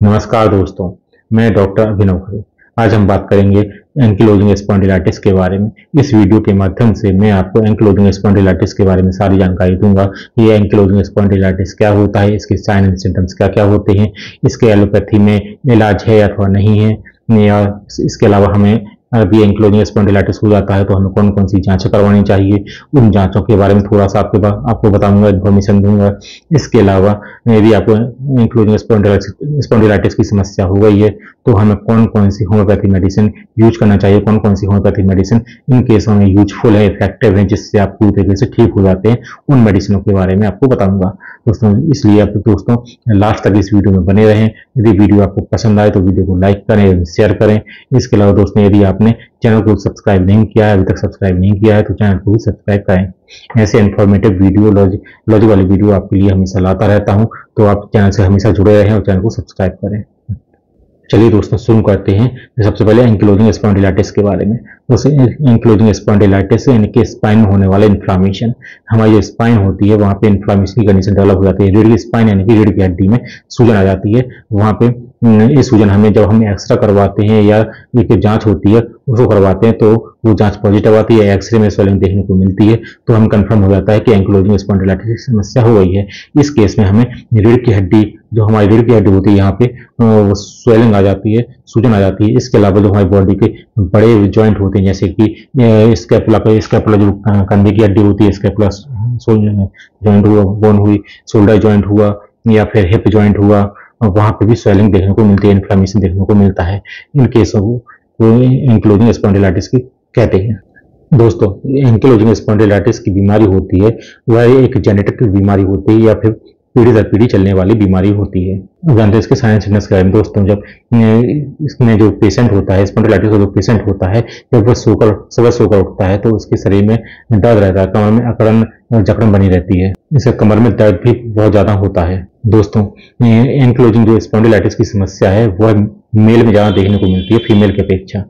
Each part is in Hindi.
नमस्कार दोस्तों, मैं डॉक्टर अभिनव खरे। आज हम बात करेंगे एंकिलोजिंग स्पॉन्डिलाइटिस के बारे में। इस वीडियो के माध्यम से मैं आपको एंकिलोजिंग स्पॉन्डिलाइटिस के बारे में सारी जानकारी दूंगा। ये एंकिलोजिंग स्पॉन्डिलाइटिस क्या होता है, इसके साइन एंड सिम्टम्स क्या क्या होते हैं, इसके एलोपैथी में इलाज है अथवा नहीं है, या इसके अलावा हमें अभी एंकिलोजिंग स्पॉन्डिलाइटिस हो जाता है तो हमें कौन कौन सी जांचें करवानी चाहिए, उन जांचों के बारे में थोड़ा सा आपको बताऊंगा, इन्फॉर्मेशन दूंगा। इसके अलावा यदि आपको एंकिलोजिंग स्पॉन्डिलाइटिस की समस्या हो गई है तो हमें कौन कौन सी होम्योपैथी मेडिसिन यूज करना चाहिए, कौन कौन सी होम्योपैथी मेडिसिन इन केसों में यूजफुल है, इफेक्टिव है, जिससे आप पूरी तरीके से ठीक हो जाते हैं, उन मेडिसिनों के बारे में आपको बताऊंगा दोस्तों। इसलिए आप दोस्तों लास्ट तक इस वीडियो में बने रहें। यदि वीडियो आपको पसंद आए तो वीडियो को लाइक करें, शेयर करें। इसके अलावा दोस्तों यदि आपने चैनल को सब्सक्राइब नहीं किया है, अभी तक सब्सक्राइब नहीं किया है, तो चैनल को भी सब्सक्राइब करें। ऐसे इन्फॉर्मेटिव वीडियो, लॉजिक वाली वीडियो आपके लिए हमेशा लाता रहता हूं, तो आप चैनल से हमेशा जुड़े रहें और चैनल को सब्सक्राइब करें। चलिए दोस्तों शुरू करते हैं। सबसे पहले एंकिलोजिंग स्पॉन्डिलाइटिस के बारे में। एंकिलोजिंग स्पॉन्डिलाइटिस यानी कि स्पाइन में होने वाला इन्फ्लामेशन। हमारी जो स्पाइन होती है वहां पे इन्फ्लामेशन की कंडीशन डेवलप हो जाती है। रीढ़ की स्पाइन यानी कि रीढ़ की हड्डी में सूजन आ जाती है। वहां पे ये सूजन हमें जब हम एक्सरे करवाते हैं या एक जांच होती है उसको करवाते हैं तो वो जांच पॉजिटिव आती है, एक्सरे में स्वेलिंग देखने को मिलती है, तो हम कंफर्म हो जाता है कि एंकिलोजिंग स्पॉन्डिलाइटिस की समस्या हो गई है। इस केस में हमें रीढ़ की हड्डी, जो हमारी रीढ़ की हड्डी होती है, यहाँ पे स्वेलिंग आ जाती है, सूजन आ जाती है। इसके अलावा जो हमारी बॉडी के बड़े जॉइंट होते हैं जैसे कि स्कैपुला जो कंधे की हड्डी होती है, स्कैपुला जॉइंट हुआ, बोन हुई, शोल्डर जॉइंट हुआ या फिर हिप जॉइंट हुआ, वहां पे भी स्वेलिंग देखने को मिलती है, इन्फ्लेमेशन देखने को मिलता है। इन केसों को एंकिलोजिंग स्पॉन्डिलाइटिस की कहते हैं। दोस्तों एंकिलोजिंग स्पॉन्डिलाइटिस की बीमारी होती है वह एक जेनेटिक बीमारी होती है या फिर पीढ़ी दर पीढ़ी चलने वाली बीमारी होती है। जानते हैं इसके साइन सिम्टम्स के बारे में। दोस्तों जब इसमें जो पेशेंट होता है, स्पॉन्डिलाइटिस का जो पेशेंट होता है, जब वह सुबह सोकर उठता है तो उसके शरीर में दर्द रहता है, कमर में अकड़न और जकड़न बनी रहती है, इससे कमर में दर्द भी बहुत ज्यादा होता है। दोस्तों एंकिलोजिंग जो स्पॉन्डिलाइटिस की समस्या है वह मेल में ज्यादा देखने को मिलती है फीमेल की अपेक्षा।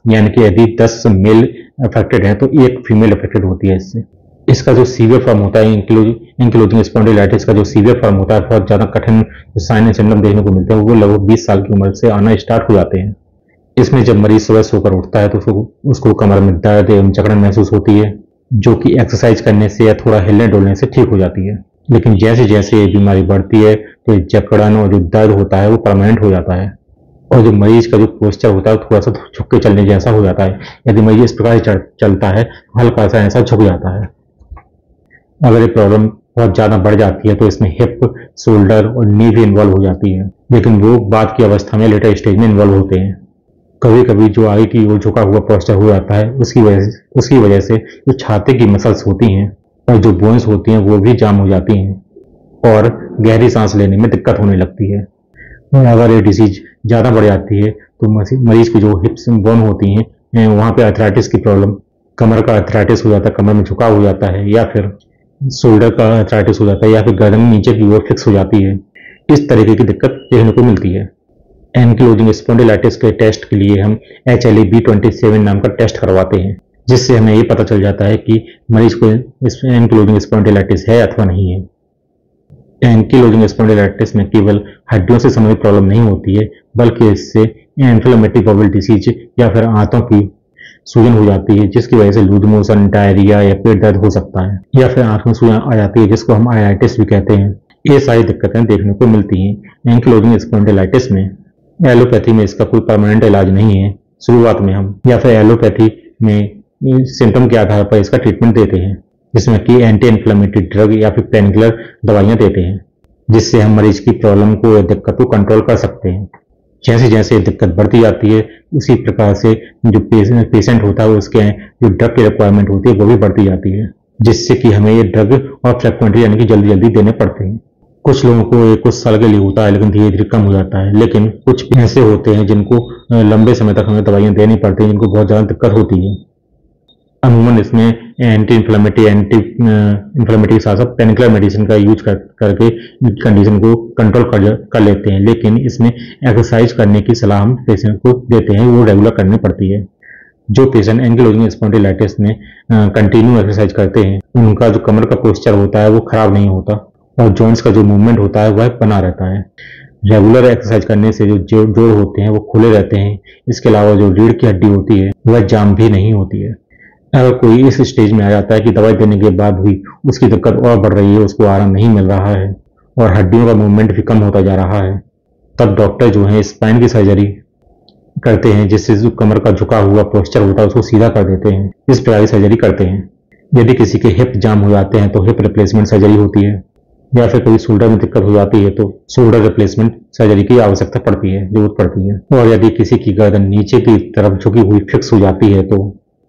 यानी कि यदि 10 मेल अफेक्टेड है तो एक फीमेल अफेक्टेड होती है इससे। इसका जो सीवियर फॉर्म होता है, एंकिलोजिंग स्पॉन्डिलाइटिस का जो सीवियर फॉर्म होता है, बहुत ज्यादा कठिन साइन एंड सिम्टम देखने को मिलते हैं, वो लगभग 20 साल की उम्र से आना स्टार्ट हो जाते हैं। इसमें जब मरीज सुबह सोकर उठता है तो उसको कमर में दर्द एवं जकड़न महसूस होती है, जो कि एक्सरसाइज करने से या थोड़ा हिलने डुलने से ठीक हो जाती है। लेकिन जैसे जैसे ये बीमारी बढ़ती है तो जकड़न और जो दर्द होता है वो परमानेंट हो जाता है, और जो मरीज का जो पोस्चर होता है थोड़ा सा झुक के चलने जैसा हो जाता है। यदि मरीज इस प्रकार से चलता है हल्का सा ऐसा झुक जाता है। अगर ये प्रॉब्लम बहुत ज्यादा बढ़ जाती है तो इसमें हिप, शोल्डर और नी भी इन्वॉल्व हो जाती है, लेकिन वो बाद की अवस्था में लेटर स्टेज में इन्वॉल्व होते हैं। कभी कभी जो आगे की ओर झुका हुआ पोस्चर हो जाता है उसकी वजह से जो छाती की मसल्स होती हैं और जो बोन्स होती हैं वो भी जाम हो जाती हैं और गहरी सांस लेने में दिक्कत होने लगती है। अगर ये डिजीज ज्यादा बढ़ जाती है तो मरीज की जो हिप्स बोन होती हैं वहां पे आर्थराइटिस की प्रॉब्लम, कमर का आर्थराइटिस हो जाता है, कमर में झुकाव हो जाता है, या फिर शोल्डर का आर्थराइटिस हो जाता है, या फिर गर्दन नीचे की ओर फिक्स हो जाती है। इस तरीके की दिक्कत देखने को मिलती है। एंकिलोजिंग स्पॉन्डिलाइटिस के टेस्ट के लिए हम HLA-B27 नाम का टेस्ट करवाते हैं, जिससे हमें ये पता चल जाता है कि मरीज को एंकिलोजिंग स्पॉन्डिलाइटिस है अथवा नहीं है। एंकिलोजिंग स्पॉन्डिलाइटिस में केवल हड्डियों से संबंधित प्रॉब्लम नहीं होती है, बल्कि इससे इन्फ्लेमेटरी बाउल डिसीज या फिर आंतों की सूजन हो जाती है, जिसकी वजह से लूज मोशन, डायरिया या पेट दर्द हो सकता है, या फिर आंख में सूजन आ जाती है जिसको हम आइटिस भी कहते हैं। ये सारी दिक्कतें देखने को मिलती हैं एंकिलोजिंग स्पॉन्डिलाइटिस में। एलोपैथी में इसका कोई परमानेंट इलाज नहीं है शुरुआत में हम, या फिर एलोपैथी में सिम्टम के आधार पर इसका ट्रीटमेंट देते हैं, जिसमें कि एंटी इन्फ्लेमेटरी ड्रग या फिर पेनकिलर दवाइयां देते हैं, जिससे हम मरीज की प्रॉब्लम को या दिक्कत को कंट्रोल कर सकते हैं। जैसे जैसे दिक्कत बढ़ती जाती है उसी प्रकार से जो पेशेंट होता है उसके जो ड्रग की रिक्वायरमेंट होती है वो भी बढ़ती जाती है, जिससे कि हमें ये ड्रग और फ्रिक्वेंटली यानी कि जल्दी जल्दी देने पड़ते हैं। कुछ लोगों को ये कुछ साल के लिए होता है लेकिन धीरे धीरे कम हो जाता है, लेकिन कुछ ऐसे होते हैं जिनको लंबे समय तक हमें दवाइयां देनी पड़ती हैं, जिनको बहुत ज्यादा दिक्कत होती है। अमूमन इसमें एंटी इन्फ्लेमेटरी के साथ साथ पेनकिलर मेडिसिन का यूज करके कंडीशन को कंट्रोल कर लेते हैं, लेकिन इसमें एक्सरसाइज करने की सलाह हम पेशेंट को देते हैं, वो रेगुलर करनी पड़ती है। जो पेशेंट एंकिलोजिंग स्पॉन्डिलाइटिस में कंटिन्यू एक्सरसाइज करते हैं उनका जो कमर का पोस्चर होता है वो खराब नहीं होता और जॉइंट्स का जो मूवमेंट होता है वह बना रहता है। रेगुलर एक्सरसाइज करने से जो जोड़ होते हैं वो खुले रहते हैं। इसके अलावा जो रीढ़ की हड्डी होती है वह जाम भी नहीं होती है। अगर कोई इस स्टेज में आ जाता है कि दवाई देने के बाद भी उसकी दिक्कत और बढ़ रही है, उसको आराम नहीं मिल रहा है और हड्डियों का मूवमेंट भी कम होता जा रहा है, तब डॉक्टर जो है स्पाइन की सर्जरी करते हैं, जिससे जो कमर का झुका हुआ पोस्चर होता है उसको सीधा कर देते हैं। इस प्रकार की सर्जरी करते हैं। यदि किसी के हिप जाम हो जाते हैं तो हिप रिप्लेसमेंट सर्जरी होती है, या फिर कोई शोल्डर में दिक्कत हो जाती है तो शोल्डर रिप्लेसमेंट सर्जरी की आवश्यकता पड़ती है, जरूरत पड़ती है। और यदि किसी की गर्दन नीचे की तरफ झुकी हुई फिक्स हो जाती है तो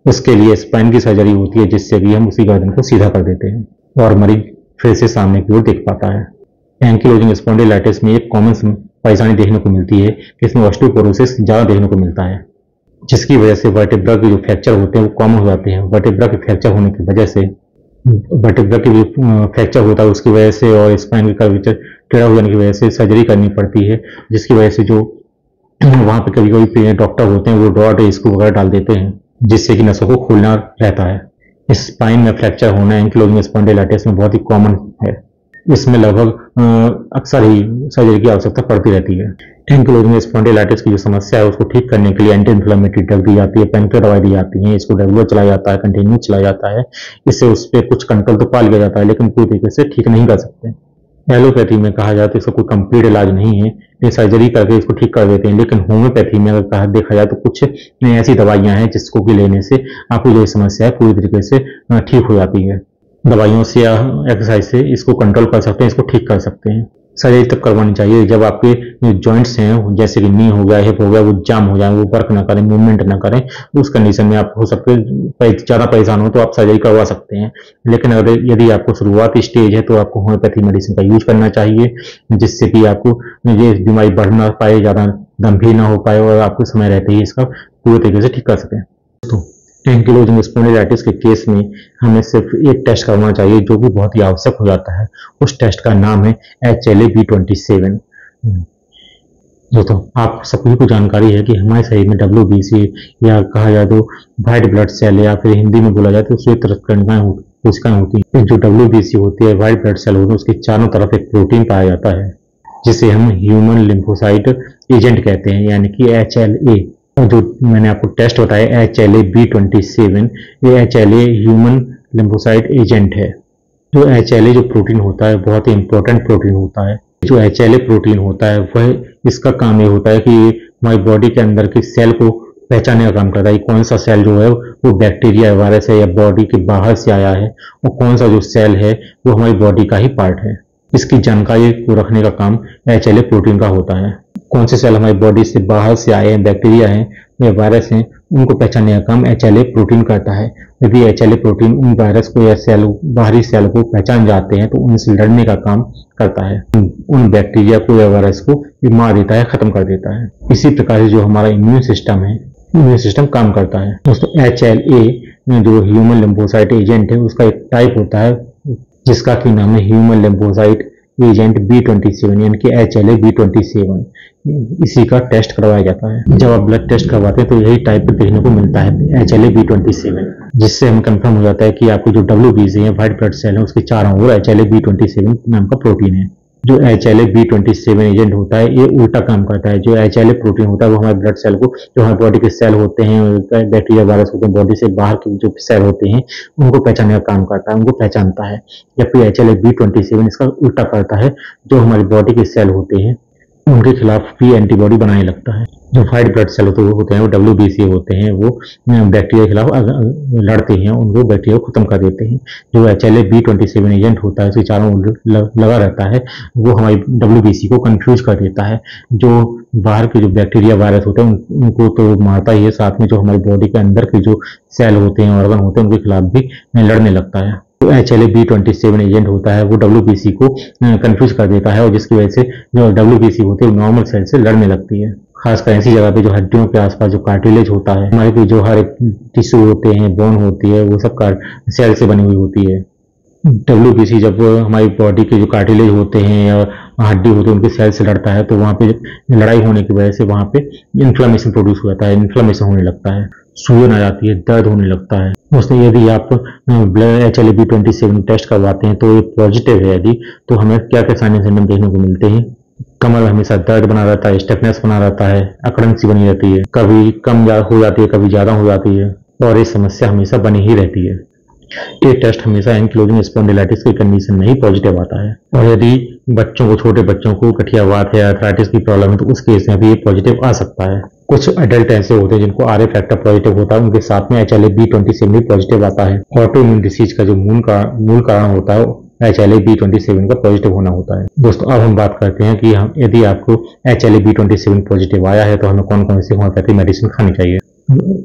उसके लिए स्पाइन की सर्जरी होती है, जिससे भी हम उसी गर्दन को सीधा कर देते हैं और मरीज फिर से सामने की ओर देख पाता है। एंकिलोजिंग स्पॉन्डिलाइटिस में एक कॉमन परेशानी देखने को मिलती है कि इसमें ऑस्टियोपोरोसिस ज्यादा देखने को मिलता है, जिसकी वजह से वर्टेब्रा के जो फ्रैक्चर होते हैं वो कॉमन हो जाते हैं। वर्टेब्रा के फ्रैक्चर होने की वजह से वर्टेब्रा के जो फ्रैक्चर होता है उसकी वजह से और स्पाइन के कर्वेचर टेढ़ा हो जाने की वजह से सर्जरी करनी पड़ती है, जिसकी वजह से जो वहां पे कभी कभी डॉक्टर होते हैं वो रॉड स्क्रू वगैरह डाल देते हैं, जिससे कि नसों को खोलना रहता है। स्पाइन में फ्रैक्चर होना एंकिलोजिंग स्पॉन्डिलाइटिस में बहुत ही कॉमन है। इसमें लगभग अक्सर ही सर्जरी की आवश्यकता पड़ती रहती है। एंकिलोजिंग स्पॉन्डिलाइटिस की जो समस्या है उसको ठीक करने के लिए एंटी इन्फ्लेमेटरी ड्रग दी जाती है, पेनकिलर दवाई दी जाती है। इसको रेगुलर चलाया जाता है, कंटिन्यू चलाया जाता है। इससे उस पर कुछ कंट्रोल तो पा लिया जाता है, लेकिन पूरी तरीके से ठीक नहीं कर सकते। एलोपैथी में कहा जाए तो इसका कोई कंप्लीट इलाज नहीं है, ये सर्जरी करके इसको ठीक कर देते हैं। लेकिन होम्योपैथी में अगर देखा जाए तो कुछ ऐसी दवाइयां हैं जिसको कि लेने से आपकी जो समस्या है पूरी तरीके से ठीक हो जाती है। दवाइयों से या एक्सरसाइज से इसको कंट्रोल कर सकते हैं, इसको ठीक कर सकते हैं। सर्जरी तब करवानी चाहिए जब आपके जो जॉइंट्स हैं, जैसे कि नी हो गया, हिप हो गया, वो जाम हो जाए, वो वर्क ना करें, मूवमेंट ना करें। उस कंडीशन में आप हो सकते ज्यादा परेशान हो तो आप सर्जरी करवा सकते हैं। लेकिन अगर यदि आपको शुरुआती स्टेज है तो आपको होम्योपैथी मेडिसिन का यूज करना चाहिए, जिससे कि आपको ये बीमारी बढ़ ना पाए, ज्यादा गंभीर ना हो पाए और आपको समय रहते ही इसका पूरे तरीके से ठीक कर सकें। दोस्तों, एंकिलोजिंग स्पॉन्डिलाइटिस के केस में हमें सिर्फ एक टेस्ट करवाना चाहिए जो कि बहुत ही आवश्यक हो जाता है। उस टेस्ट का नाम है HLA-B27। दोस्तों, आप सभी को जानकारी है कि हमारे शरीर में WBC या कहा जाए तो व्हाइट ब्लड सेल, या फिर हिंदी में बोला जाए तो श्वेत कोशिकाएं होती हैं। जो WBC होती है, व्हाइट ब्लड सेल होती है, उसके चारों तरफ एक प्रोटीन पाया जाता है जिसे हम ह्यूमन लिम्फोसाइट एजेंट कहते हैं, यानी कि HLA। जो मैंने आपको टेस्ट बताया HLA-B27, ये HLA ह्यूमन लिम्फोसाइट एजेंट है। जो HLA जो प्रोटीन होता है बहुत ही इंपॉर्टेंट प्रोटीन होता है। जो HLA प्रोटीन होता है वह इसका काम ये होता है कि हमारी बॉडी के अंदर के सेल को पहचानने का काम करता है। कौन सा सेल जो है वो बैक्टीरिया, वायरस है या बॉडी के बाहर से आया है, और कौन सा जो सेल है वो हमारी बॉडी का ही पार्ट है। इसकी जानकारी को रखने का काम HLA प्रोटीन का होता है। कौन से सेल हमारी बॉडी से बाहर से आए हैं, बैक्टीरिया हैं या वायरस हैं, उनको पहचानने का काम HLA प्रोटीन करता है। यदि HLA प्रोटीन उन वायरस को या सेल, बाहरी सेल को पहचान जाते हैं तो उनसे लड़ने का काम करता है, उन बैक्टीरिया को या वायरस को मार देता है, खत्म कर देता है। इसी प्रकार से जो हमारा इम्यून सिस्टम है, इम्यून सिस्टम काम करता है। दोस्तों, HLA जो ह्यूमन लिम्फोसाइट एजेंट है उसका एक टाइप होता है जिसका की नाम है ह्यूमन लिम्फोसाइट एजेंट B27, यानी कि HLA-B27। इसी का टेस्ट करवाया जाता है। जब आप ब्लड टेस्ट करवाते हैं तो यही टाइप देखने को मिलता है HLA-B27, जिससे हमें कंफर्म हो जाता है कि आपको जो WBC है, व्हाइट ब्लड सेल है, उसके चारों ओर HLA-B27 नाम का प्रोटीन है। जो HLA-B27 एजेंट होता है ये उल्टा काम करता है। जो HLA प्रोटीन होता है वो हमारे ब्लड सेल को, जो हमारे बॉडी के सेल होते हैं, बैक्टीरिया वायरस होते हैं, बॉडी से बाहर के जो सेल होते हैं उनको पहचानने का काम करता है, उनको पहचानता है। जबकि HLA-B27 इसका उल्टा करता है, जो हमारी बॉडी के सेल होते हैं उनके खिलाफ भी एंटीबॉडी बनाने लगता है। जो व्हाइट ब्लड सेल होते हैं वो WBC होते हैं, वो बैक्टीरिया के खिलाफ लड़ते हैं, उनको बैक्टीरिया को खत्म कर देते हैं। जो HLA-B27 एजेंट होता है उसके चारों लगा रहता है, वो हमारी WBC को कंफ्यूज कर देता है। जो बाहर के जो बैक्टीरिया वायरस होते हैं उनको तो मारता ही है, साथ में जो हमारी बॉडी के अंदर के जो सेल होते हैं, ऑर्गन होते हैं, उनके खिलाफ भी लड़ने लगता है। तो HLA-B27 एजेंट होता है वो WBC को कंफ्यूज कर देता है, और जिसकी वजह से जो WBC होती है नॉर्मल सेल से लड़ने लगती है। खासकर ऐसी जगह पे जो हड्डियों के आसपास जो कार्टिलेज होता है, हमारे भी जो हर एक टिश्यू होते हैं, बोन होती है, वो सब सेल से बनी हुई होती है। WBC जब हमारी बॉडी के जो कार्टिलेज होते हैं या हड्डी होती है उनके सेल से लड़ता है तो वहाँ पे लड़ाई होने की वजह से वहाँ पे इन्फ्लेमेशन प्रोड्यूस हो जाता है, इन्फ्लेमेशन होने लगता है, सूजन आ जाती है, दर्द होने लगता है। दोस्तों, यदि आप HLA-B27 टेस्ट करवाते हैं तो ये पॉजिटिव है यदि, तो हमें क्या क्या साइन एंड सिम्टम देखने को मिलते हैं। कमर में हमेशा दर्द बना रहता है, स्टिफनेस बना रहता है, अकड़न सी बनी रहती है, कभी कम हो जाती है, कभी ज्यादा हो जाती है और ये समस्या हमेशा बनी ही रहती है। ये टेस्ट हमेशा एंकिलोजिंग स्पॉन्डिलाइटिस की कंडीशन में ही पॉजिटिव आता है और यदि बच्चों को, छोटे बच्चों को गठियावात है, आर्थराइटिस की प्रॉब्लम है तो उस केस में भी ये पॉजिटिव आ सकता है। कुछ एडल्ट ऐसे होते हैं जिनको आरए फैक्टर पॉजिटिव होता है, उनके साथ में HLA-B27 भी पॉजिटिव आता है। ऑटो इम्यून डिसीज का जो मूल कारण होता है HLA-B27 का पॉजिटिव होना होता है। दोस्तों अब हम बात करते हैं कि यदि आपको HLA-B27 पॉजिटिव आया है तो हमें कौन कौन सी होम्योपैथी मेडिसिन खानी चाहिए।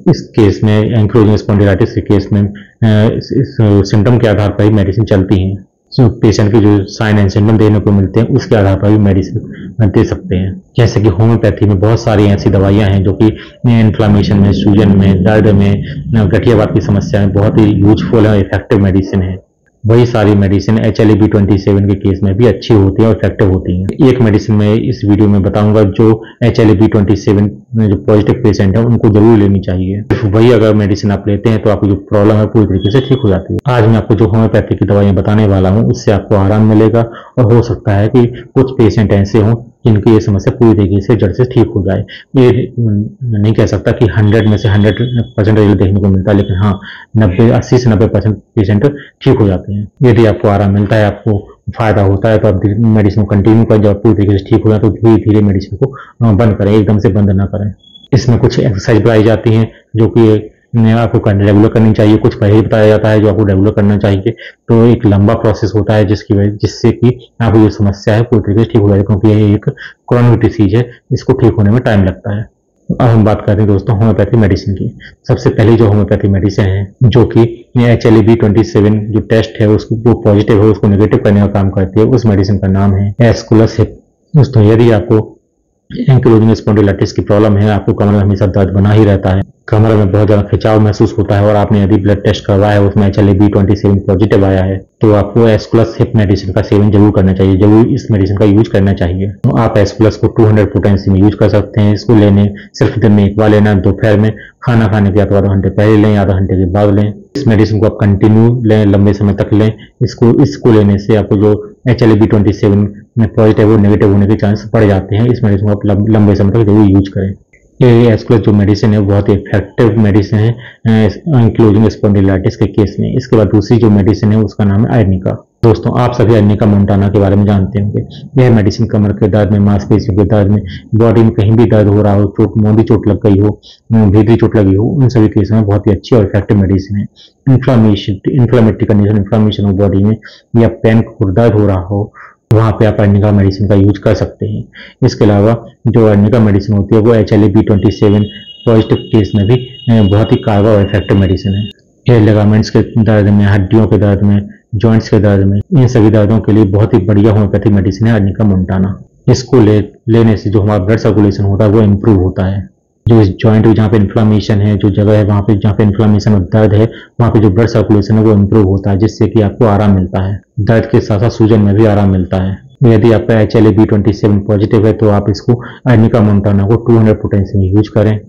इस केस में, एंकिलोजिंग स्पॉन्डिलाइटिस के केस में इस सिम्टम के आधार पर ही मेडिसिन चलती हैं। जो पेशेंट के जो साइन एंड सिम्टम देखने को मिलते हैं उसके आधार पर भी मेडिसिन दे सकते हैं। जैसे कि होम्योपैथी में बहुत सारी ऐसी दवाइयां हैं जो कि इन्फ्लामेशन में, सूजन में, दर्द में, गठियावात की समस्या में बहुत ही यूजफुल और इफेक्टिव मेडिसिन है। वही सारी मेडिसिन HLA-B27 के केस में भी अच्छी होती है और इफेक्टिव होती हैं। एक मेडिसिन मैं इस वीडियो में बताऊंगा जो HLA-B27 में जो पॉजिटिव पेशेंट है उनको जरूर लेनी चाहिए। वही अगर मेडिसिन आप लेते हैं तो आपकी जो प्रॉब्लम है पूरी तरीके से ठीक हो जाती है। आज मैं आपको जो होम्योपैथी की दवाइयां बताने वाला हूँ उससे आपको आराम मिलेगा और हो सकता है कि कुछ पेशेंट ऐसे हों जिनकी ये समस्या पूरी तरीके से जड़ से ठीक हो जाए। ये नहीं कह सकता कि 100 में से 100% रिजल्ट देखने को मिलता है, लेकिन हाँ 80 से 90% पेशेंट ठीक हो जाते हैं। यदि आपको आराम मिलता है, आपको फायदा होता है तो आप मेडिसिन को कंटिन्यू करें। जब पूरी तरीके से ठीक हो जाए तो धीरे धीरे मेडिसिन को बंद करें, एकदम से बंद ना करें। इसमें कुछ एक्सरसाइज बताई जाती हैं जो कि आपको रेगुलर करनी चाहिए, कुछ परहेज बताया जाता है जो आपको रेगुलर करना चाहिए। तो एक लंबा प्रोसेस होता है जिससे कि आपकी जो समस्या है पूरी तरीके से ठीक हो जाए, क्योंकि ये एक क्रॉनिक डिसीज है, इसको ठीक होने में टाइम लगता है। अब हम बात करते हैं दोस्तों होम्योपैथी मेडिसिन की। सबसे पहले जो होम्योपैथी मेडिसिन है जो कि HLA-B27 जो टेस्ट है उसको जो पॉजिटिव है उसको नेगेटिव करने का काम करती है, उस मेडिसिन का नाम है एस्कुलस हिप। दोस्तों यदि आपको एंकिलोजिंग स्पॉन्डिलाइटिस की प्रॉब्लम है, आपको कमर में हमेशा दर्द बना ही रहता है, कमर में बहुत ज्यादा खिंचाव महसूस होता है और आपने यदि ब्लड टेस्ट करवाया है उसमें HLA-B27 पॉजिटिव आया है तो आपको एस्कुलस हिप मेडिसिन का सेवन जरूर करना चाहिए, जरूर इस मेडिसिन का यूज करना चाहिए। तो आप एस्कुलस को 200 पोटेंसी में यूज कर सकते हैं। इसको लेने सिर्फ दिन में एक बार लेना, दोपहर में खाना खाने के आधा घंटे पहले लें, आधा घंटे के बाद लें। इस मेडिसिन को आप कंटिन्यू लें, लंबे समय तक लें। इसको लेने से आपको जो HLA-B27 में पॉजिटिव और नेगेटिव होने के चांस बढ़ जाते हैं। इस मेडिसिन को आप लंबे समय तक जरूर यूज करें। ये एस्कुलस जो मेडिसिन है बहुत ही इफेक्टिव मेडिसिन है एंकिलोजिंग स्पॉन्डिलाइटिस के केस में। इसके बाद दूसरी जो मेडिसिन है उसका नाम है आर्निका। दोस्तों आप सभी आर्निका मोंटाना के बारे में जानते होंगे। यह मेडिसिन कमर के दर्द में, मांसपेशियों के दर्द में, बॉडी में कहीं भी दर्द हो रहा हो, मोदी चोट लग गई हो, भीतरी चोट लगी हो, उन सभी केस में बहुत ही अच्छी और इफेक्टिव मेडिसिन है। इन्फ्लामेटरी कंडीशन, इन्फ्लामेशन हो बॉडी में या पेन को दर्द हो रहा हो, वहां पे आप आर्निका मेडिसिन का यूज कर सकते हैं। इसके अलावा जो आर्निका मेडिसिन होती है वो HLA-B27 पॉजिटिव केस में भी बहुत ही कारगर और इफेक्टिव मेडिसिन है। हेयर लिगामेंट्स के दर्द में, हड्डियों के दर्द में, जॉइंट्स के दर्द में, इन सभी दर्दों के लिए बहुत ही बढ़िया होम्योपैथिक मेडिसिन है आर्निका मोंटाना। इसको लेने से जो हमारा ब्लड सर्कुलेशन होता है वो इम्प्रूव होता है। जो इस जॉइंट जहाँ पे इन्फ्लामेशन है, जो जगह है वहाँ पे जहाँ पे इन्फ्लामेशन और दर्द है वहाँ पे जो ब्लड सर्कुलेशन है वो इम्प्रूव होता है, जिससे कि आपको आराम मिलता है। दर्द के साथ साथ सूजन में भी आराम मिलता है। यदि आपका HLA-B27 पॉजिटिव है तो आप इसको आर्निका मोंटाना को 200 पोटेंसी में यूज करें।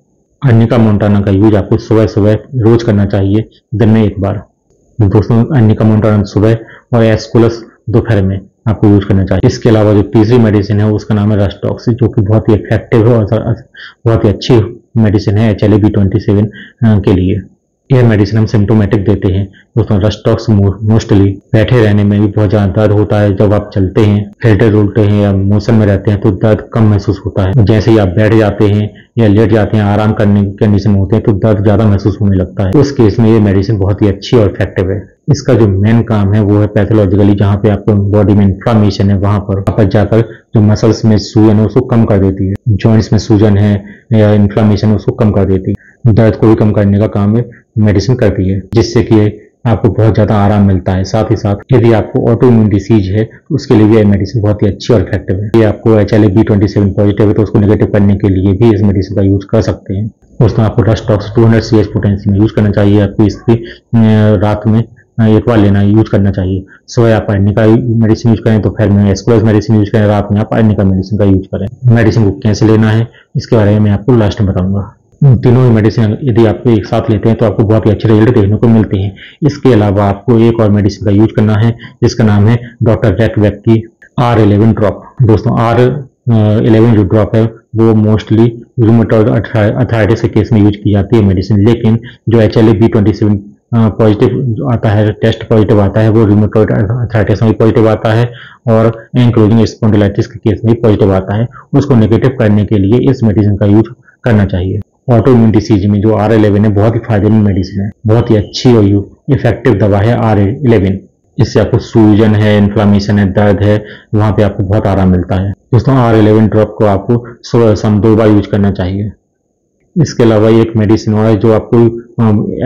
आर्निका मोंटाना का यूज आपको सुबह सुबह रोज करना चाहिए, दिन में एक बार। दोस्तों आर्निका मोंटाना सुबह और एस्कुलस दोपहर में आपको यूज करना चाहिए। इसके अलावा जो तीसरी मेडिसिन है उसका नाम है रस्टॉक्स, जो कि बहुत ही इफेक्टिव है और बहुत ही अच्छी मेडिसिन है HLA-B27 के लिए। यह मेडिसिन हम सिम्टोमेटिक देते हैं। दोस्तों रस्टॉक्स मोस्टली बैठे रहने में भी बहुत ज्यादा दर्द होता है। जब आप चलते हैं, हिलते डुलते हैं या मोशन में रहते हैं तो दर्द कम महसूस होता है। जैसे ही आप बैठ जाते हैं या लेट जाते हैं, आराम करने की कंडीशन में होते हैं तो दर्द ज्यादा महसूस होने लगता है। उस केस में ये मेडिसिन बहुत ही अच्छी और इफेक्टिव है। इसका जो मेन काम है वो है पैथोलॉजिकली, जहाँ पे आपको बॉडी में इन्फ्लामेशन है वहां पर जाकर जो मसल्स में सूजन है उसको कम कर देती है। जॉइंट्स में सूजन है या इन्फ्लामेशन है उसको कम कर देती है। दर्द को भी कम करने का काम मेडिसिन करती है, जिससे कि आपको बहुत ज्यादा आराम मिलता है। साथ ही साथ यदि आपको ऑटो इम्यून डिसीज है तो उसके लिए भी यह मेडिसिन बहुत ही अच्छी और इफेक्टिव है। ये आपको HLA-B27 पॉजिटिव है तो उसको नेगेटिव करने के लिए भी इस मेडिसिन का यूज कर सकते हैं। दोस्तों आपको रस्टॉक्स 200 CH पोटेंसी में यूज करना चाहिए। आपको इसकी रात में एक बार लेना यूज करना चाहिए। सुबह आप आर्निका मेडिसिन यूज करें, दोपहर में एस्कुलस मेडिसिन यूज करें, रात में आप आर्निका मेडिसिन का यूज करें। मेडिसिन को कैसे लेना है इसके बारे में मैं आपको लास्ट में बताऊंगा। तीनों ही मेडिसिन यदि आप एक साथ लेते हैं तो आपको बहुत ही अच्छे रिजल्ट देखने को मिलते हैं। इसके अलावा आपको एक और मेडिसिन का यूज करना है जिसका नाम है डॉक्टर रैकवेक की R11 ड्रॉप। दोस्तों 11 जो ड्रॉप है वो मोस्टली रूमेटॉइड अर्थराइटिस के केस में यूज की जाती है मेडिसिन, लेकिन जो HLA-B27 पॉजिटिव आता है, टेस्ट पॉजिटिव आता है, वो रूमेटॉइड अर्थराइटिस में पॉजिटिव आता है और एंकिलोजिंग स्पॉन्डिलाइटिस के केस में पॉजिटिव आता है। उसको नेगेटिव करने के लिए इस मेडिसिन का यूज करना चाहिए। ऑटो इम्यून डिसीज में जो R11 है बहुत ही फायदेमंद मेडिसिन है, बहुत ही अच्छी और इफेक्टिव दवा है R11। इससे आपको सूजन है, इन्फ्लामेशन है, दर्द है, वहां पे आपको बहुत आराम मिलता है। दोस्तों R11 ड्रॉप को आपको सुबह शाम 2 बार यूज करना चाहिए। इसके अलावा एक मेडिसिन और है जो आपको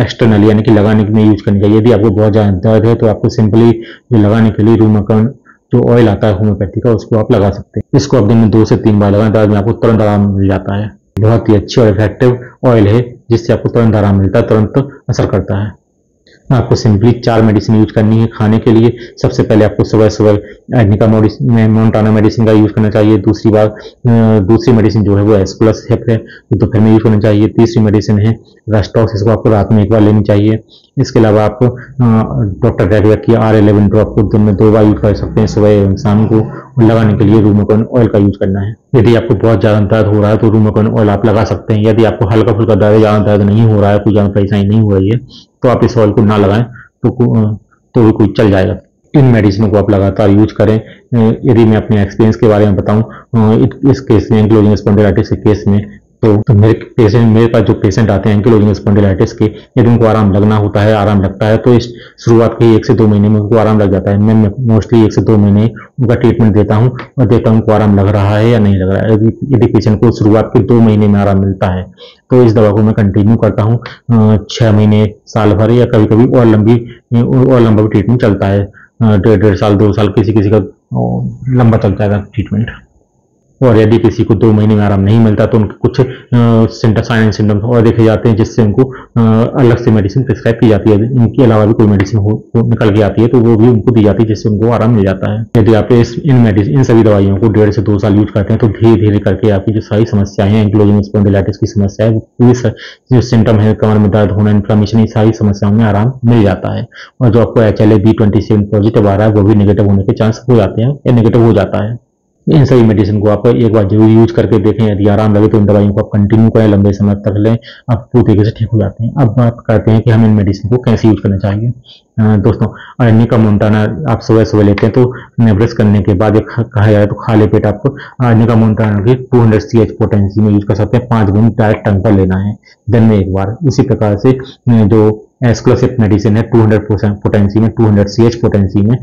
एक्सटर्नली यानी कि लगाने में यूज करनी चाहिए। यदि आपको बहुत ज्यादा दर्द है तो आपको सिंपली लगाने के लिए रूमेकॉन जो ऑयल आता है होम्योपैथी का, उसको आप लगा सकते हैं। इसको आप दिन में 2 से 3 बार लगाएं, दर्द में आपको तुरंत आराम मिल जाता है। बहुत ही अच्छी और इफेक्टिव ऑयल है जिससे आपको तुरंत आराम मिलता है, तुरंत असर करता है। आपको सिंपली 4 मेडिसिन यूज करनी है खाने के लिए। सबसे पहले आपको सुबह सुबह एडनिका मोंटाना मेडिसिन का यूज करना चाहिए। दूसरी मेडिसिन जो है वो एस्कुलस हेप है, दोपहर में यूज करना चाहिए। तीसरी मेडिसिन है रस्टॉक्स, इसको आपको रात में 1 बार लेनी चाहिए। इसके अलावा आप डॉक्टर रेगुलर की R11 ड्रॉप को दिन में 2 बार यूज कर सकते हैं, सुबह एवं शाम को। लगाने के लिए रूमेकॉन ऑयल का यूज करना है। यदि आपको बहुत ज्यादा दर्द हो रहा है तो रूमेकॉन ऑयल आप लगा सकते हैं। यदि आपको हल्का फुल्का दर्द, ज्यादा दर्द नहीं हो रहा है, कोई ज्यादा परेशानी नहीं हो रही है, तो आप इस ऑयल को ना लगाएं तो भी कोई चल जाएगा। इन मेडिसिनों को आप लगातार यूज करें। यदि मैं अपने एक्सपीरियंस के बारे में बताऊं, इस केस में एंकिलोजिंग स्पॉन्डिलाइटिस के केस में तो मेरे पास जो पेशेंट आते हैं एंकिलोजिंग स्पॉन्डिलाइटिस के, यदि उनको आराम लगना होता है, आराम लगता है, तो इस शुरुआत के 1 से 2 महीने में उनको आराम लग जाता है। मैं मोस्टली 1 से 2 महीने उनका ट्रीटमेंट देता हूं और देखता हूं उनको आराम लग रहा है या नहीं लग रहा है। यदि पेशेंट को शुरुआत के 2 महीने में आराम मिलता है तो इस दवा को मैं कंटिन्यू करता हूँ 6 महीने, साल भर, या कभी कभी और लंबा भी ट्रीटमेंट चलता है। 1.5 साल, 2 साल, किसी किसी का लंबा चल जाएगा ट्रीटमेंट। और यदि किसी को 2 महीने में आराम नहीं मिलता तो उनके कुछ साइन एंड सिम्टम्स और देखे जाते हैं, जिससे उनको अलग से मेडिसिन प्रिस्क्राइब की जाती है। इनके अलावा भी कोई मेडिसिन निकल के आती है तो वो भी उनको दी जाती है, जिससे उनको आराम मिल जाता है। यदि आप इन सभी दवाइयों को 1.5 से 2 साल यूज करते हैं तो धीरे धीरे करके आपकी जो सारी समस्याएं हैं, एंकिलोजिंग स्पॉन्डिलाइटिस की समस्या है, पूरी जो सिम्टम है, कमर में दर्द होना, इन्फ्लामेशन, ये सारी समस्याओं में आराम मिल जाता है। और जो आपको HLA-B27 पॉजिटिव आ रहा है वो भी नेगेटिव होने के चांस हो जाते हैं या नेगेटिव हो जाता है। इन सभी मेडिसिन को आप एक बार जरूर यूज करके देखें। यदि आराम लगे तो इन दवाइयों को आप कंटिन्यू करें, लंबे समय तक लें, आप पूरी तरीके से ठीक हो जाते हैं। अब बात करते हैं कि हम इन मेडिसिन को कैसे यूज करना चाहिए। दोस्तों, एडनिका मोंटाना आप सुबह सुबह लेते हैं तो ब्रश करने के बाद कहा जाए तो खाली पेट आपको एडनिका मोंटाना की 200 CH पोटेंसी में यूज कर सकते हैं। 5 बूंद डायरेक्ट टंग पर लेना है दिन में 1 बार। इसी प्रकार से जो एस्क्लोसिप मेडिसिन है 200 पोटेंसी में, 200 CH पोटेंसी में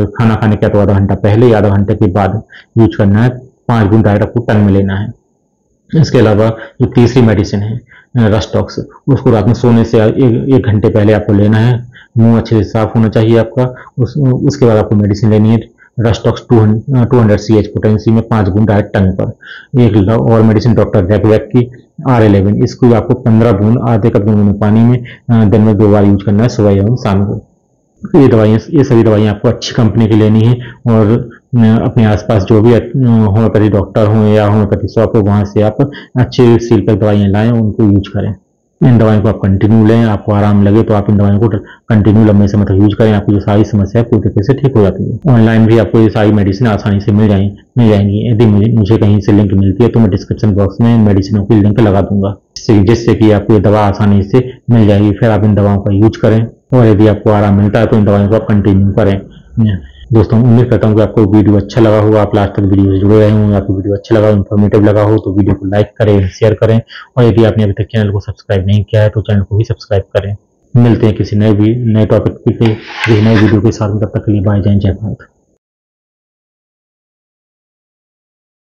खाना खाने के आधा घंटा पहले या आधा घंटे के बाद यूज करना है। 5 बूंद डायरेक्ट आपको टंग में लेना है। इसके अलावा जो तीसरी मेडिसिन है रस्टॉक्स, उसको रात में सोने से 1 घंटे पहले आपको लेना है। मुंह अच्छे से साफ होना चाहिए आपका। उसके बाद आपको मेडिसिन लेनी है रस्टॉक्स 200 CH पोटेंसी में, 5 बूंद डायरेक्ट टंग पर। एक और मेडिसिन डॉक्टर रेगुलर की R11, इसको आपको 15 बूंद आधे कप गुनगुने पानी में दिन में 2 बार यूज करना है, सुबह एवं शाम को। ये सभी दवाइयाँ आपको अच्छी कंपनी की लेनी है और अपने आसपास जो भी होम्योपैथी डॉक्टर हो या होम्योपैथी शॉप हो, वहां से आप अच्छे सील पैक दवाइयाँ लाएं, उनको यूज करें। इन दवाइयों को आप कंटिन्यू लें, आपको आराम लगे तो आप इन दवाइयों को कंटिन्यू लंबे समय तक यूज करें। आपकी जो सारी समस्या पूरी तरीके से ठीक हो जाती है। ऑनलाइन भी आपको ये सारी मेडिसिन आसानी से मिल जाएंगी। यदि मुझे कहीं से लिंक मिलती है तो मैं डिस्क्रिप्शन बॉक्स में मेडिसिनों की लिंक लगा दूंगा, जिससे कि आपको ये दवा आसानी से मिल जाएगी। फिर आप इन दवाओं का यूज करें और यदि आपको आराम मिलता है तो इन दवाइयों को आप कंटिन्यू करें। दोस्तों, उम्मीद करता हूँ कि आपको वीडियो अच्छा लगा होगा, आप लास्ट तक वीडियो से जुड़े रहे होंगे। आपको वीडियो अच्छा लगा, इन्फॉर्मेटिव लगा हो तो वीडियो को लाइक करें, शेयर करें और यदि आपने अभी तक चैनल को सब्सक्राइब नहीं किया है तो चैनल को भी सब्सक्राइब करें। मिलते हैं किसी नए टॉपिक के नए वीडियो के साथ। तब तक के लिए बाय, जय हिंद, जय भारत।